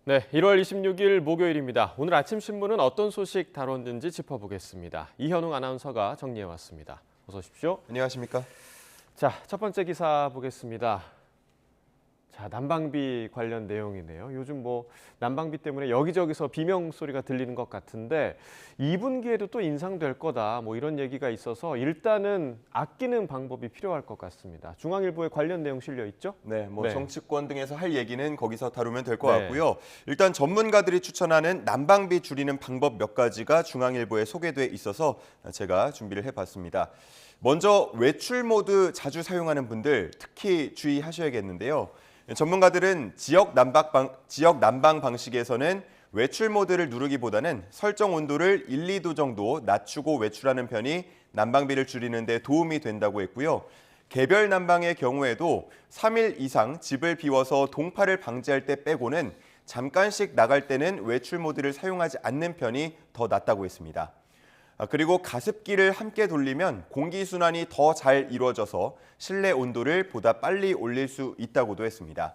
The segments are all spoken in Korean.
네, 1월 26일 목요일입니다. 오늘 아침 신문은 어떤 소식 다뤘는지 짚어보겠습니다. 이현웅 아나운서가 정리해왔습니다. 어서 오십시오. 안녕하십니까? 자, 첫 번째 기사 보겠습니다. 자, 난방비 관련 내용이네요. 요즘 난방비 때문에 여기저기서 비명 소리가 들리는 것 같은데 2분기에도 또 인상될 거다 이런 얘기가 있어서 일단은 아끼는 방법이 필요할 것 같습니다. 중앙일보에 관련 내용 실려 있죠? 네, 네. 정치권 등에서 할 얘기는 거기서 다루면 될 것 네. 같고요. 일단 전문가들이 추천하는 난방비 줄이는 방법 몇 가지가 중앙일보에 소개돼 있어서 제가 준비를 해봤습니다. 먼저 외출 모드 자주 사용하는 분들 특히 주의하셔야겠는데요. 전문가들은 지역 난방 방식에서는 외출 모드를 누르기보다는 설정 온도를 1, 2도 정도 낮추고 외출하는 편이 난방비를 줄이는 데 도움이 된다고 했고요. 개별 난방의 경우에도 3일 이상 집을 비워서 동파를 방지할 때 빼고는 잠깐씩 나갈 때는 외출 모드를 사용하지 않는 편이 더 낫다고 했습니다. 그리고 가습기를 함께 돌리면 공기순환이 더 잘 이루어져서 실내 온도를 보다 빨리 올릴 수 있다고도 했습니다.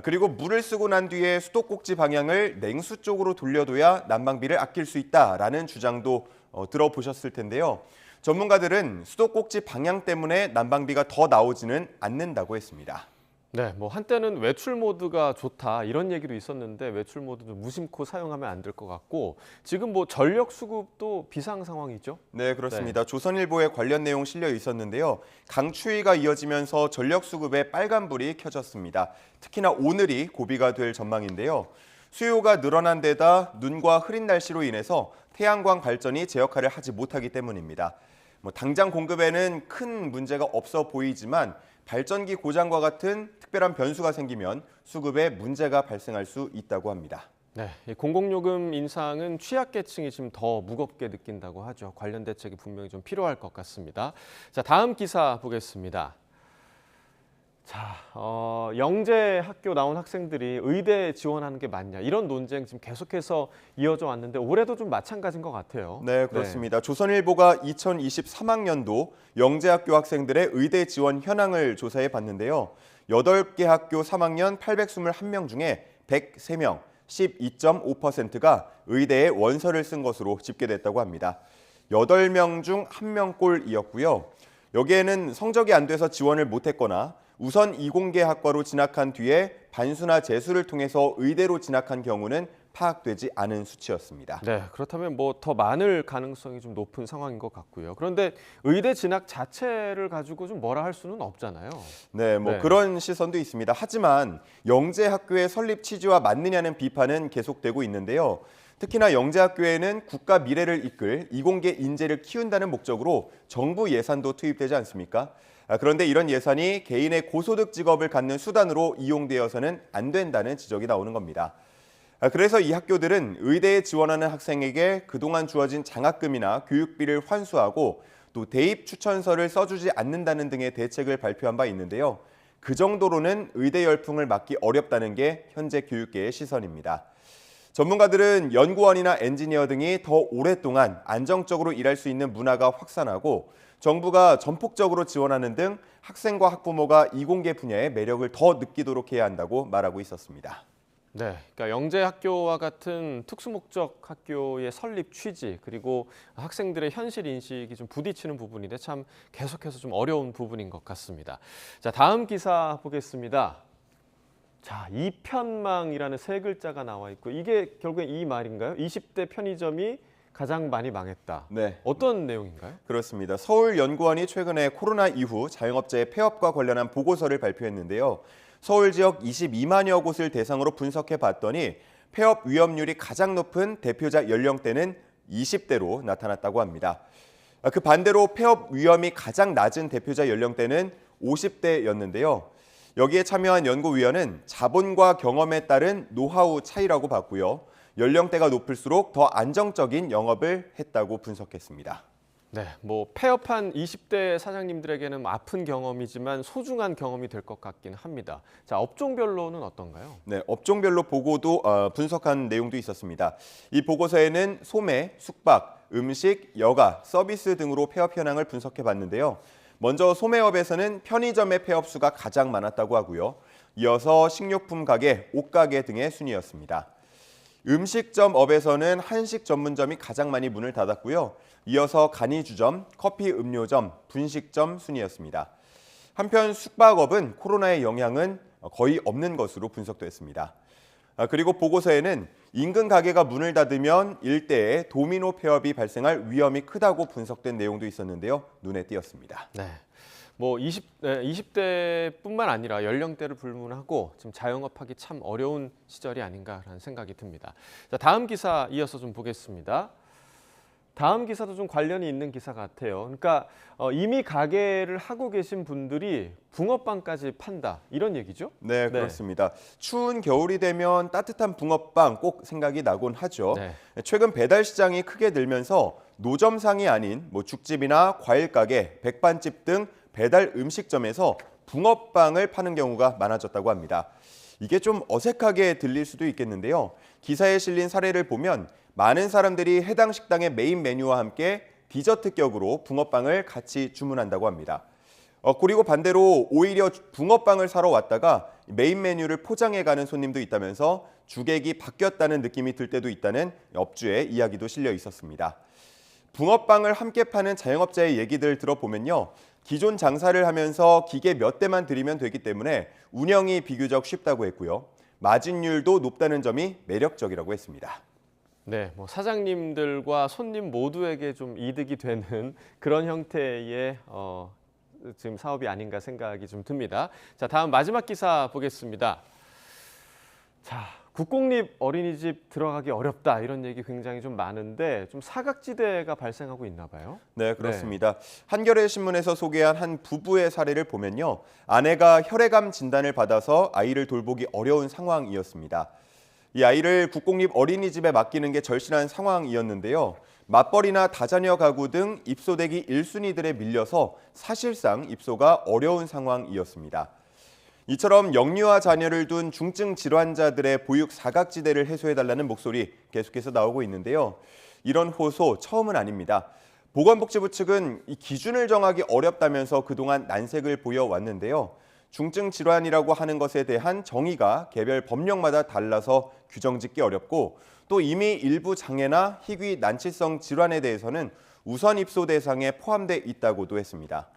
그리고 물을 쓰고 난 뒤에 수도꼭지 방향을 냉수 쪽으로 돌려둬야 난방비를 아낄 수 있다라는 주장도 들어보셨을 텐데요. 전문가들은 수도꼭지 방향 때문에 난방비가 더 나오지는 않는다고 했습니다. 네, 한때는 외출 모드가 좋다 이런 얘기도 있었는데 외출 모드도 무심코 사용하면 안 될 것 같고 지금 전력 수급도 비상 상황이죠? 네, 그렇습니다. 조선일보에 관련 내용 실려 있었는데요. 강추위가 이어지면서 전력 수급에 빨간불이 켜졌습니다. 특히나 오늘이 고비가 될 전망인데요. 수요가 늘어난 데다 눈과 흐린 날씨로 인해서 태양광 발전이 제 역할을 하지 못하기 때문입니다. 당장 공급에는 큰 문제가 없어 보이지만 발전기 고장과 같은 특별한 변수가 생기면 수급에 문제가 발생할 수 있다고 합니다. 네, 이 공공요금 인상은 취약계층이 지금 더 무겁게 느낀다고 하죠. 관련 대책이 분명히 좀 필요할 것 같습니다. 자, 다음 기사 보겠습니다. 자, 영재 학교 나온 학생들이 의대 지원하는 게 맞냐 이런 논쟁 지금 계속해서 이어져 왔는데 올해도 좀 마찬가지인 것 같아요. 네, 그렇습니다. 조선일보가 2023학년도 영재학교 학생들의 의대 지원 현황을 조사해 봤는데요. 8개 학교 3학년 821명 중에 103명, 12.5%가 의대에 원서를 쓴 것으로 집계됐다고 합니다. 8명 중 1명꼴이었고요. 여기에는 성적이 안 돼서 지원을 못했거나 우선 이공계 학과로 진학한 뒤에 반수나 재수를 통해서 의대로 진학한 경우는 파악되지 않은 수치였습니다. 네, 그렇다면 더 많을 가능성이 좀 높은 상황인 것 같고요. 그런데 의대 진학 자체를 가지고 좀 뭐라 할 수는 없잖아요. 네, 그런 시선도 있습니다. 하지만 영재학교의 설립 취지와 맞느냐는 비판은 계속되고 있는데요. 특히나 영재학교에는 국가 미래를 이끌 이공계 인재를 키운다는 목적으로 정부 예산도 투입되지 않습니까? 그런데 이런 예산이 개인의 고소득 직업을 갖는 수단으로 이용되어서는 안 된다는 지적이 나오는 겁니다. 그래서 이 학교들은 의대에 지원하는 학생에게 그동안 주어진 장학금이나 교육비를 환수하고 또 대입 추천서를 써주지 않는다는 등의 대책을 발표한 바 있는데요. 그 정도로는 의대 열풍을 막기 어렵다는 게 현재 교육계의 시선입니다. 전문가들은 연구원이나 엔지니어 등이 더 오랫동안 안정적으로 일할 수 있는 문화가 확산하고 정부가 전폭적으로 지원하는 등 학생과 학부모가 이공계 분야의 매력을 더 느끼도록 해야 한다고 말하고 있었습니다. 네, 그러니까 영재학교와 같은 특수목적 학교의 설립 취지 그리고 학생들의 현실 인식이 좀 부딪히는 부분인데 참 계속해서 좀 어려운 부분인 것 같습니다. 자, 다음 기사 보겠습니다. 자, 이편망이라는 세 글자가 나와 있고 이게 결국엔 이 말인가요? 20대 편의점이 가장 많이 망했다. 네. 어떤 내용인가요? 그렇습니다. 서울연구원이 최근에 코로나 이후 자영업자의 폐업과 관련한 보고서를 발표했는데요. 서울 지역 22만여 곳을 대상으로 분석해 봤더니 폐업 위험률이 가장 높은 대표자 연령대는 20대로 나타났다고 합니다. 그 반대로 폐업 위험이 가장 낮은 대표자 연령대는 50대였는데요. 여기에 참여한 연구위원은 자본과 경험에 따른 노하우 차이라고 봤고요. 연령대가 높을수록 더 안정적인 영업을 했다고 분석했습니다. 네, 폐업한 20대 사장님들에게는 아픈 경험이지만 소중한 경험이 될 것 같긴 합니다. 자, 업종별로는 어떤가요? 네, 업종별로 보고도 분석한 내용도 있었습니다. 이 보고서에는 소매, 숙박, 음식, 여가, 서비스 등으로 폐업 현황을 분석해 봤는데요. 먼저 소매업에서는 편의점의 폐업 수가 가장 많았다고 하고요. 이어서 식료품 가게, 옷가게 등의 순이었습니다. 음식점 업에서는 한식 전문점이 가장 많이 문을 닫았고요. 이어서 간이주점, 커피 음료점, 분식점 순이었습니다. 한편 숙박업은 코로나의 영향은 거의 없는 것으로 분석됐습니다. 그리고 보고서에는 인근 가게가 문을 닫으면 일대에 도미노 폐업이 발생할 위험이 크다고 분석된 내용도 있었는데요. 눈에 띄었습니다. 네. 뭐 20대뿐만 아니라 연령대를 불문하고 지금 자영업하기 참 어려운 시절이 아닌가라는 생각이 듭니다. 자, 다음 기사 이어서 좀 보겠습니다. 다음 기사도 좀 관련이 있는 기사 같아요. 그러니까 이미 가게를 하고 계신 분들이 붕어빵까지 판다 이런 얘기죠? 네, 그렇습니다. 추운 겨울이 되면 따뜻한 붕어빵 꼭 생각이 나곤 하죠. 네. 최근 배달 시장이 크게 늘면서 노점상이 아닌 죽집이나 과일 가게, 백반집 등 배달 음식점에서 붕어빵을 파는 경우가 많아졌다고 합니다. 이게 좀 어색하게 들릴 수도 있겠는데요. 기사에 실린 사례를 보면 많은 사람들이 해당 식당의 메인 메뉴와 함께 디저트격으로 붕어빵을 같이 주문한다고 합니다. 그리고 반대로 오히려 붕어빵을 사러 왔다가 메인 메뉴를 포장해가는 손님도 있다면서 주객이 바뀌었다는 느낌이 들 때도 있다는 업주의 이야기도 실려 있었습니다. 붕어빵을 함께 파는 자영업자의 얘기들 들어보면요. 기존 장사를 하면서 기계 몇 대만 들이면 되기 때문에 운영이 비교적 쉽다고 했고요. 마진율도 높다는 점이 매력적이라고 했습니다. 네, 뭐 사장님들과 손님 모두에게 좀 이득이 되는 그런 형태의 지금 사업이 아닌가 생각이 좀 듭니다. 자, 다음 마지막 기사 보겠습니다. 자, 국공립 어린이집 들어가기 어렵다 이런 얘기 굉장히 좀 많은데 좀 사각지대가 발생하고 있나 봐요. 네, 그렇습니다. 한겨레 신문에서 소개한 한 부부의 사례를 보면요. 아내가 혈액암 진단을 받아서 아이를 돌보기 어려운 상황이었습니다. 이 아이를 국공립 어린이집에 맡기는 게 절실한 상황이었는데요. 맞벌이나 다자녀 가구 등 입소되기 1순위들에 밀려서 사실상 입소가 어려운 상황이었습니다. 이처럼 영유아 자녀를 둔 중증 질환자들의 보육 사각지대를 해소해달라는 목소리 계속해서 나오고 있는데요. 이런 호소 처음은 아닙니다. 보건복지부 측은 이 기준을 정하기 어렵다면서 그동안 난색을 보여왔는데요. 중증 질환이라고 하는 것에 대한 정의가 개별 법령마다 달라서 규정짓기 어렵고 또 이미 일부 장애나 희귀 난치성 질환에 대해서는 우선 입소 대상에 포함돼 있다고도 했습니다.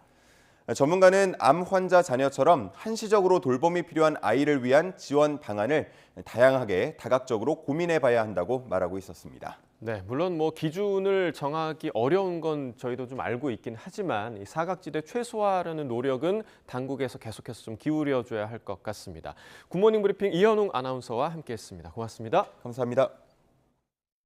전문가는 암 환자 자녀처럼 한시적으로 돌봄이 필요한 아이를 위한 지원 방안을 다양하게 다각적으로 고민해 봐야 한다고 말하고 있었습니다. 네, 물론 뭐 기준을 정하기 어려운 건 저희도 좀 알고 있긴 하지만 이 사각지대 최소화하려는 노력은 당국에서 계속해서 좀 기울여줘야 할 것 같습니다. 굿모닝 브리핑 이현웅 아나운서와 함께했습니다. 고맙습니다. 감사합니다.